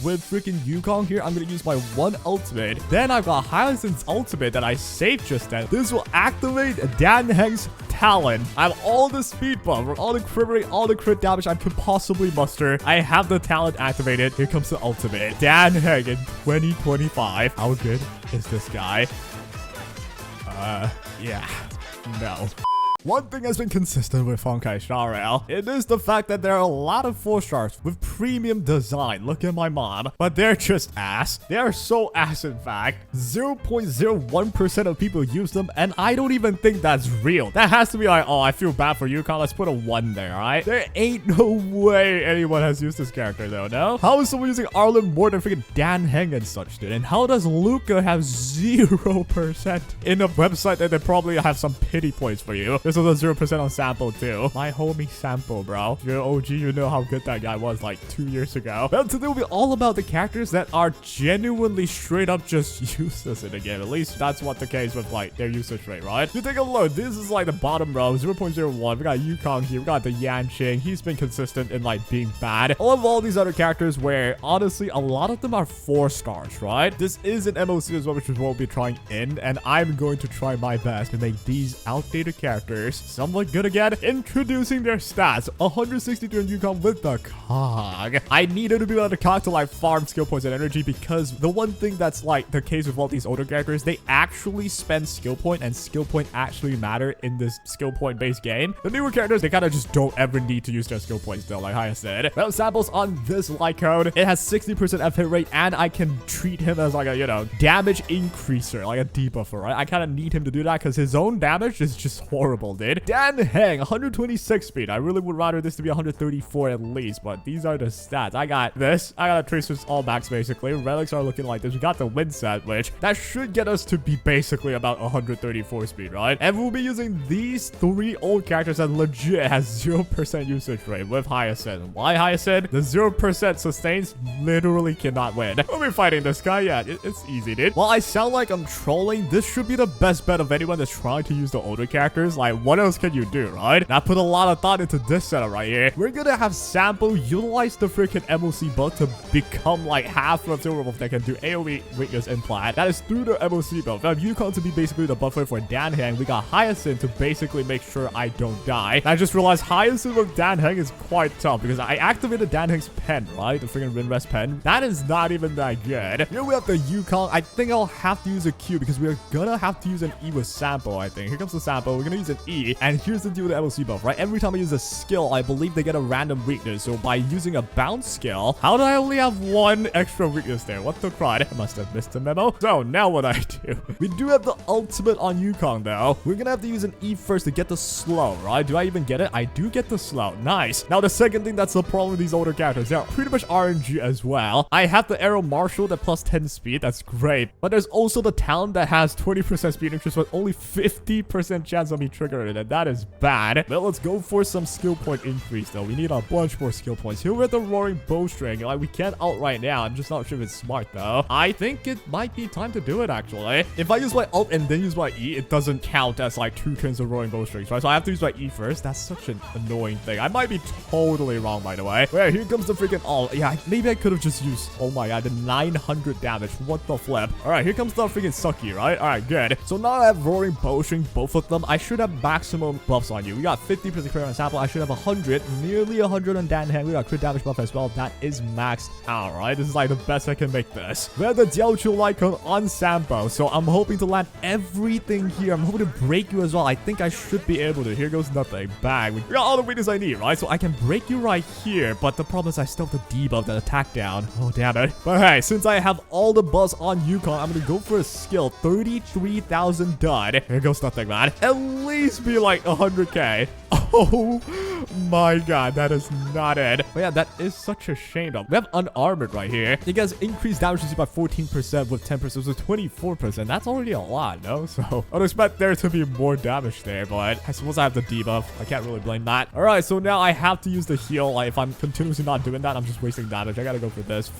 With freaking Yukong here, I'm gonna use my one ultimate. Then I've got Hyacinth's ultimate that I saved just then. This will activate Dan Heng's talent. I have all the speed buff, all the crit rate, all the crit damage I could possibly muster. I have the talent activated. Here comes the ultimate. Dan Heng in 2025. How good is this guy? Yeah. No. One thing has been consistent with Honkai Star Rail. It is the fact that there are a lot of 4 stars with premium design. Look at my mom. But they're just ass. They are so ass, in fact. 0.01% of people use them, and I don't even think that's real. That has to be like, oh, I feel bad for Yukong. Let's put a 1 there, alright? There ain't no way anyone has used this character, though, no? How is someone using Arlen more than freaking Dan Heng and such, dude? And how does Luca have 0% in a website that they probably have some pity points for you? This was a 0% on Sample too. My homie Sample, bro. If you're OG, you know how good that guy was like 2 years ago. Well, today will be all about the characters that are genuinely straight up just useless in the game. At least that's what the case with like their usage rate, right? You take a look. This is like the bottom row, 0.01. We got Yukong here. We got the Yanqing. He's been consistent in like being bad. I love all these other characters where honestly a lot of them are 4 stars, right? This is an MOC as well, which is what we'll be trying in, and I'm going to try my best to make these outdated characters somewhat good again. Introducing their stats. 163 on Yukong with the cog. I needed to be able to cog to like farm skill points and energy, because the one thing that's like the case with all these older characters, they actually spend skill point, and skill point actually matter in this skill point based game. The newer characters, they kind of just don't ever need to use their skill points though, like I said. Well, Samples on this light code. It has 60% F hit rate, and I can treat him as like a, you know, damage increaser, like a debuffer, right? I kind of need him to do that because his own damage is just horrible, dude. Dan Heng, 126 speed. I really would rather this to be 134 at least, but these are the stats. I got this. I got a Tracer's all max basically. Relics are looking like this. We got the wind set, which that should get us to be basically about 134 speed, right? And we'll be using these 3 old characters that legit has 0% usage rate with Hyacinth. Why Hyacinth? The 0% sustains literally cannot win. We'll be fighting this guy. Yeah, it's easy, dude. While I sound like I'm trolling, this should be the best bet of anyone that's trying to use the older characters. Like, what else can you do, right? And I put a lot of thought into this setup right here. We're gonna have Sample utilize the freaking MOC buff to become like half of Silverwolf that can do AoE weakness implant. That is through the MOC buff. We have Yukong to be basically the buffer for Dan Heng. We got Hyacinth to basically make sure I don't die. And I just realized Hyacinth with Dan Heng is quite tough because I activated Dan Heng's pen, right? The freaking wind rest pen. That is not even that good. Here we have the Yukong. I think I'll have to use a Q because we're gonna have to use an E with Sample, I think. Here comes the Sample. We're gonna use an E. And here's the deal with the MOC buff, right? Every time I use a skill, I believe they get a random weakness. So by using a bounce skill, how do I only have 1 extra weakness there? What the crud? I must have missed a memo. So now what I do? We do have the ultimate on Yukong though. We're gonna have to use an E first to get the slow, right? Do I even get it? I do get the slow. Nice. Now the second thing that's the problem with these older characters, they're pretty much RNG as well. I have the Arrow Marshal that plus 10 speed. That's great. But there's also the talent that has 20% speed increase with only 50% chance of me triggering it, and that is bad. Well, let's go for some skill point increase though. We need a bunch more skill points. Here we're at the Roaring Bowstring. Like, we can't ult right now. I'm just not sure if it's smart though. I think it might be time to do it actually. If I use my ult and then use my E, it doesn't count as like 2 turns of Roaring Bowstrings, right? So I have to use my E first. That's such an annoying thing. I might be totally wrong, by the way. Wait, here comes the freaking ult. Yeah, maybe I could have just used, oh my god, the 900 damage. What the flip? All right, here comes the freaking Sucky, right? All right, good. So now I have Roaring Bowstring, both of them. I should have maximum buffs on you. We got 50% crit on Sample. I should have 100, nearly 100 on Dan Heng. We got crit damage buff as well. That is maxed out, right? This is like the best I can make this. We have the Diaochu Lycon on Sampo, so I'm hoping to land everything here. I'm hoping to break you as well. I think I should be able to. Here goes nothing. Bang. We got all the weakness I need, right? So I can break you right here, but the problem is I still have to debuff that attack down. Oh, damn it. But hey, since I have all the buzz on Yukong, I'm gonna go for a skill. 33,000 done. Here goes nothing, man. At least be like 100k. Oh my god, that is not it. But yeah, that is such a shame though. We have unarmored right here. It gets increased damage by 14% with 10%, so 24%. That's already a lot, no? So I'd expect there to be more damage there, but I suppose I have the debuff. I can't really blame that. All right, so now I have to use the heal. Like, if I'm continuously not doing that, I'm just wasting damage. I gotta go for this.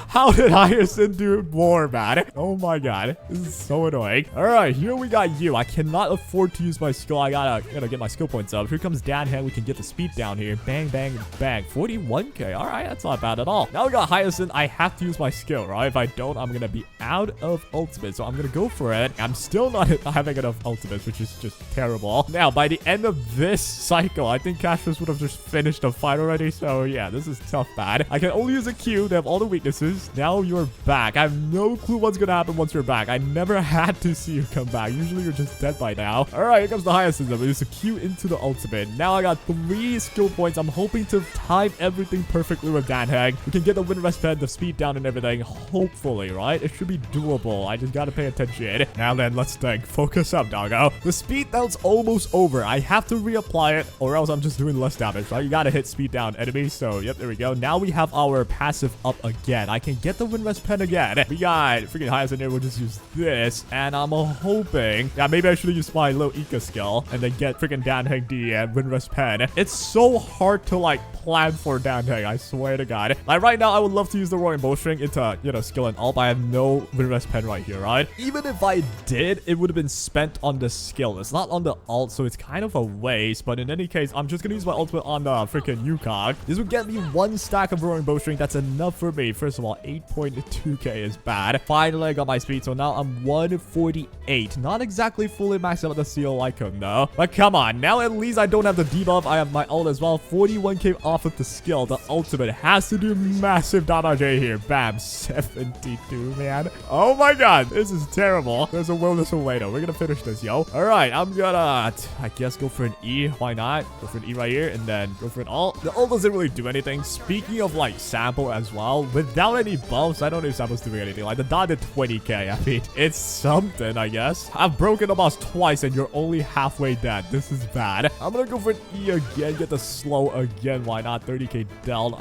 How did Hyacinth do more, man? Oh my god, this is so annoying. All right, here we got you. I cannot afford to use my skill. I gotta get my skill points up. Here comes Dan Heng. We can get the speed down here. Bang, bang, bang. 41k. All right, that's not bad at all. Now we got Hyacinth. I have to use my skill, right? If I don't, I'm gonna be out of ultimate. So I'm gonna go for it. I'm still not having enough ultimates, which is just terrible. Now, by the end of this cycle, I think Cashless would have just finished the fight already. So yeah, this is tough bad. I can only use a Q. They have all the weaknesses. Now you're back. I have no clue what's gonna happen once you're back. I never had to see you come back. Usually you're just dead by now. All right, here comes the Hyacinth. We use a Q into the ultimate. Now I got 3 skill points. I'm hoping to time everything perfectly with Danheng. We can get the wind rest pen, the speed down, and everything. Hopefully, right? It should be doable. I just gotta pay attention. Now then, let's think. Focus up, doggo. The speed down's almost over. I have to reapply it, or else I'm just doing less damage, right? You gotta hit speed down enemies. So, yep, there we go. Now we have our passive up again. I can get the wind rest pen again. We got freaking Hyacinth here. We'll just use this, and I'm hoping. Yeah, maybe I should have used my low Ika skill and then get freaking Danheng D and wind rest pen. It's so hard to like plan for Danheng. I swear to God. Like right now, I would love to use the roaring bowstring into skill and ult. I have no wind rest pen right here, right? Even if I did, it would have been spent on the skill. It's not on the ult, so it's kind of a waste. But in any case, I'm just gonna use my ultimate on the freaking Yukong. This would get me 1 stack of roaring bowstring. That's enough for me. First of all, 8.2k is bad. Finally, I got my speed, so now I'm 148. Not exactly fully maxed out the seal icon though. But come on, now at least I don't have the debuff. I have my ult as well. 41k off of the skill. The ultimate has to do massive damage here. Bam, 72, man. Oh my God, this is terrible. There's a wilderness away though. We're gonna finish this, yo. All right, I'm gonna, I guess, go for an E. Why not? Go for an E right here and then go for an ult. The ult doesn't really do anything. Speaking of like sample as well, without any buffs, I don't know if sample's doing anything. Like the dot did 20k. I mean, it's something, I guess. I've broken the boss twice and you're only halfway dead. This is bad. I'm gonna go for an E again, get the slow again. Why not? 30k down.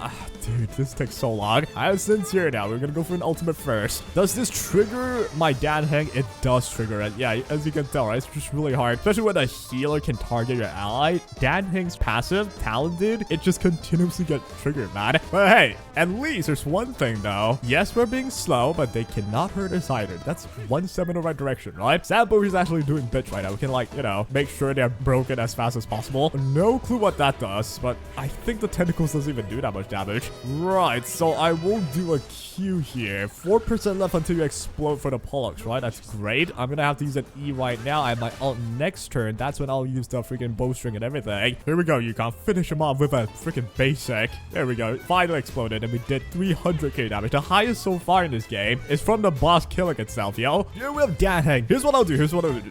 Dude, this takes so long. I have sincere now. We're gonna go for an ultimate first. Does this trigger my Danheng? It does trigger it. Yeah, as you can tell, right? It's just really hard, especially when a healer can target your ally. Danheng's passive, talented, it just continuously gets triggered, man. But hey, at least there's one thing though. Yes, we're being slow, but they cannot hurt us either. That's 1 step in the right direction, right? Sampo is actually doing bits right now. We can like, make sure they're broken as fast as possible. No clue what that does, but I think the tentacles doesn't even do that much damage. Right, so I will do a Q here. 4% left until you explode for the Pollux, right? That's great. I'm gonna have to use an E right now. I have my ult next turn. That's when I'll use the freaking bowstring and everything. Here we go. You can finish him off with a freaking basic. There we go. Finally exploded, and we did 300k damage. The highest so far in this game is from the boss killing itself, yo. Here we have Danheng. Here's what I'll do.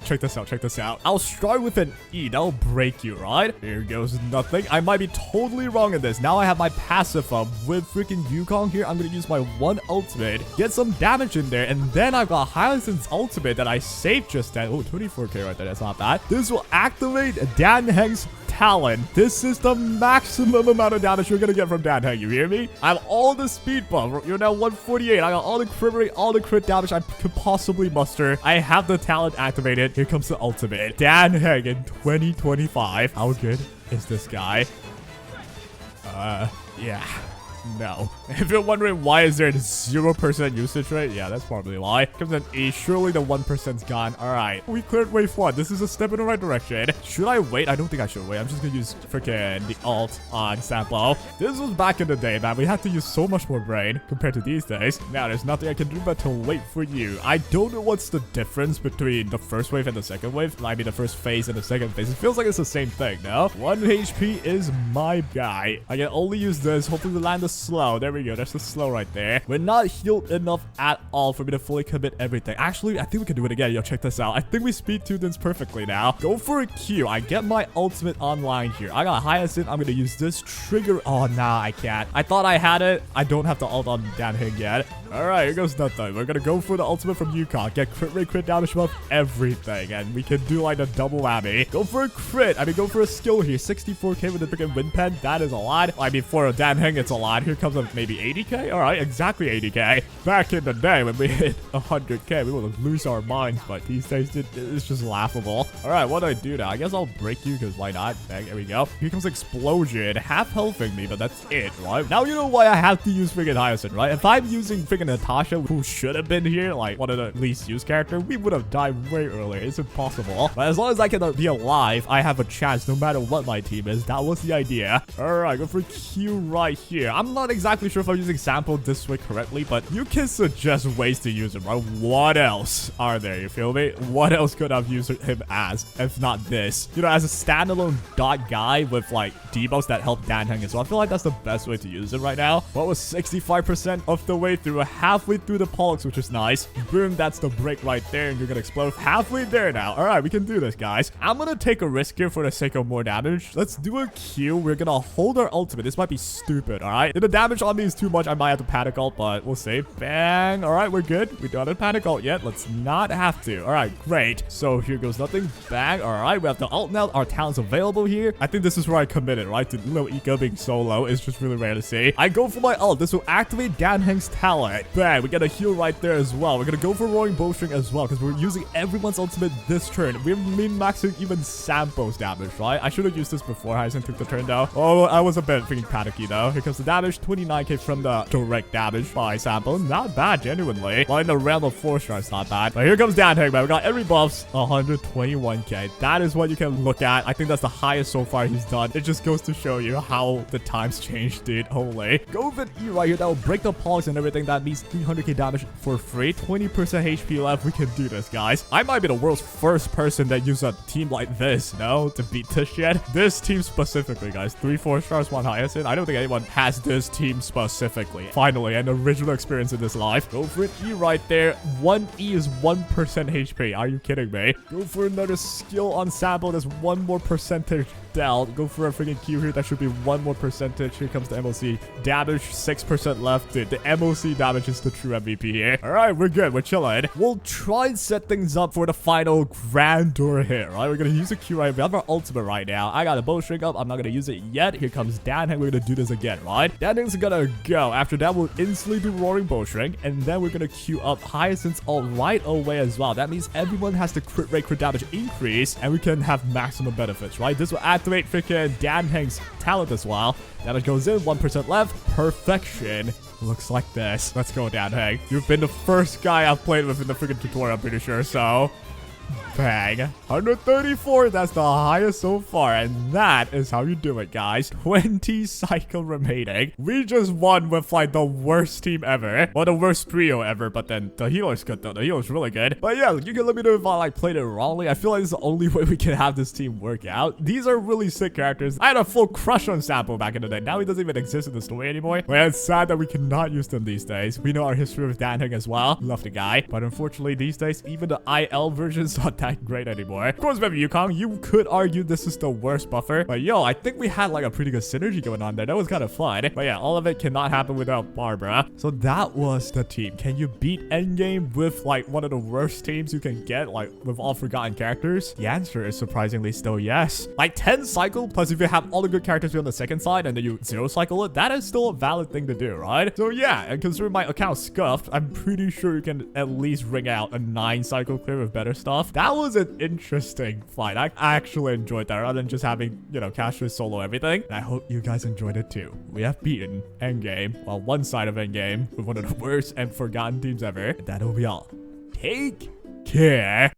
Check this out. Check this out. I'll start with an E. That'll break you, right? Here goes nothing. I might be totally wrong in this. Now I have my passive up with freaking Yukong here. I'm gonna use my 1 ultimate, get some damage in there, and then I've got Hyacinth's ultimate that I saved just then. Oh, 24k right there. That's not bad. This will activate Danheng's talent. This is the maximum amount of damage you're gonna get from Danheng. You hear me? I have all the speed buff. You're now 148. I got all the crit rate, all the crit damage I could possibly muster. I have the talent activated. Here comes the ultimate. Danheng in 2025. How good is this guy? Yeah. No. If you're wondering why is there a 0% usage rate, yeah, that's probably why. Comes an E. Surely the 1%'s gone. All right. We cleared wave 1. This is a step in the right direction. Should I wait? I don't think I should wait. I'm just gonna use freaking the ult on Sampo. This was back in the day, man. We had to use so much more brain compared to these days. Now, there's nothing I can do but to wait for you. I don't know what's the difference between the first wave and the second wave. I mean, the first phase and the second phase. It feels like it's the same thing, no? 1 HP is my guy. I can only use this. Hopefully we land the slow. There we go. There's the slow right there. We're not healed enough at all for me to fully commit everything. Actually, I think we can do it again. Yo, check this out. I think we speed tuned this perfectly now. Go for a Q. I get my ultimate online here. I got Hyacinth. I'm going to use this trigger. Oh, nah, I can't. I thought I had it. I don't have the ult on Danheng yet. All right, here goes nothing. We're going to go for the ultimate from Yukong. Get crit rate, crit damage above everything. And we can do like a double whammy. Go for a crit. I mean, go for a skill here. 64k with the freaking wind pen. That is a lot. I mean, for a Danheng, it's a lot. Here comes a maybe 80k. All right, exactly 80k. Back in the day when we hit 100k, we would lose our minds, but these days it's just laughable. All right, what do I do now? I guess I'll break you because why not? Bang, there we go. Here comes explosion, half healthing me, but that's it, right? Now you know why I have to use freaking Hyacinth, right? If I'm using freaking Natasha, who should have been here, like one of the least used character, we would have died way earlier. It's impossible. But as long as I can be alive, I have a chance no matter what my team is. That was the idea. All right, go for Q right here. I'm not exactly sure if I'm using sample this way correctly, but you can suggest ways to use him, right? What else are there? You feel me? What else could I've used him as if not this? You know, as a standalone dot guy with like debuffs that help Dan Heng. So I feel like that's the best way to use it right now. What was 65% of the way through, halfway through the Pollux, which is nice. Boom, that's the break right there, and you're gonna explode halfway there now. All right, we can do this, guys. I'm gonna take a risk here for the sake of more damage. Let's do a Q. We're gonna hold our ultimate. This might be stupid, all right? If the damage on me is too much, I might have to panic ult, but we'll see. Bang. All right, we're good. We don't have to panic ult yet. Let's not have to. All right, great. So here goes nothing. Bang. All right, we have the ult now. Our talent's available here. I think this is where I committed, right? To Lil Ika being solo is just really rare to see. I go for my ult. This will activate Dan Heng's talent. Bang. We get a heal right there as well. We're gonna go for Roaring Bowstring as well because we're using everyone's ultimate this turn. We're min-maxing even Sampo's damage, right? I should have used this before Hyacinth took the turn though. Oh, I was a bit freaking panicky though. Here comes the damage. 29k from the direct damage by Sampo. Not bad, genuinely. Well, in the realm of 4 stars, not bad. But here comes Dan Heng, man. We got every buffs. 121k. That is what you can look at. I think that's the highest so far he's done. It just goes to show you how the times changed, dude. Holy. Go with E right here. That will break the Pollux and everything. That means 300k damage for free. 20% HP left. We can do this, guys. I might be the world's first person that uses a team like this, no? To beat this shit. This team specifically, guys. 3 4 stars, 1 Hyacinth. I don't think anyone has this team specifically. Finally, an original experience in this life. Go for it. E right there. 1 E is 1% HP. Are you kidding me? Go for another skill on Sample. There's 1 more percentage down. Go for a freaking Q here. That should be 1 more percentage. Here comes the MOC. Damage, 6% left. Dude, the MOC damage is the true MVP here. All right, we're good. We're chilling. We'll try and set things up for the final grandeur here, right? We're going to use a Q right. We have our ultimate right now. I got a bowstring up. I'm not going to use it yet. Here comes Dan Heng. We're going to do this again, right? Dan Heng's going to go. After that, we'll instantly do Roaring Bowstring. And then we're going to queue up Hyacinth's ult right away as well. That means everyone has the crit rate, crit damage increase. And we can have maximum benefits, right? This will activate freaking Dan Heng's talent as well. Damage goes in. 1% left. Perfection. Looks like this. Let's go, Dan Heng. You've been the first guy I've played with in the freaking tutorial, I'm pretty sure, so... Bang. 134. That's the highest so far. And that is how you do it, guys. 20 cycle remaining. We just won with like the worst team ever. Well, the worst trio ever. But then the healer's good though. The healer's really good. But yeah, you can let me know if I like played it wrongly. I feel like this is the only way we can have this team work out. These are really sick characters. I had a full crush on Sampo back in the day. Now he doesn't even exist in the story anymore. But it's sad that we cannot use them these days. We know our history with Dan Heng as well. Love the guy. But unfortunately these days, even the IL version's not that great anymore. Of course, maybe Yukong, you could argue this is the worst buffer. But yo, I think we had like a pretty good synergy going on there. That was kind of fun. But yeah, all of it cannot happen without Barbara. So that was the team. Can you beat endgame with like one of the worst teams you can get, like with all forgotten characters? The answer is surprisingly still yes. Like 10 cycle, plus if you have all the good characters on the second side and then you 0 cycle it, that is still a valid thing to do, right? So yeah, and considering my account scuffed, I'm pretty sure you can at least ring out a 9 cycle clear with better stuff. That was an interesting fight. I actually enjoyed that rather than just having, you know, Cassius solo everything. And I hope you guys enjoyed it too. We have beaten endgame, well, one side of endgame with one of the worst and forgotten teams ever. And that'll be all. Take care.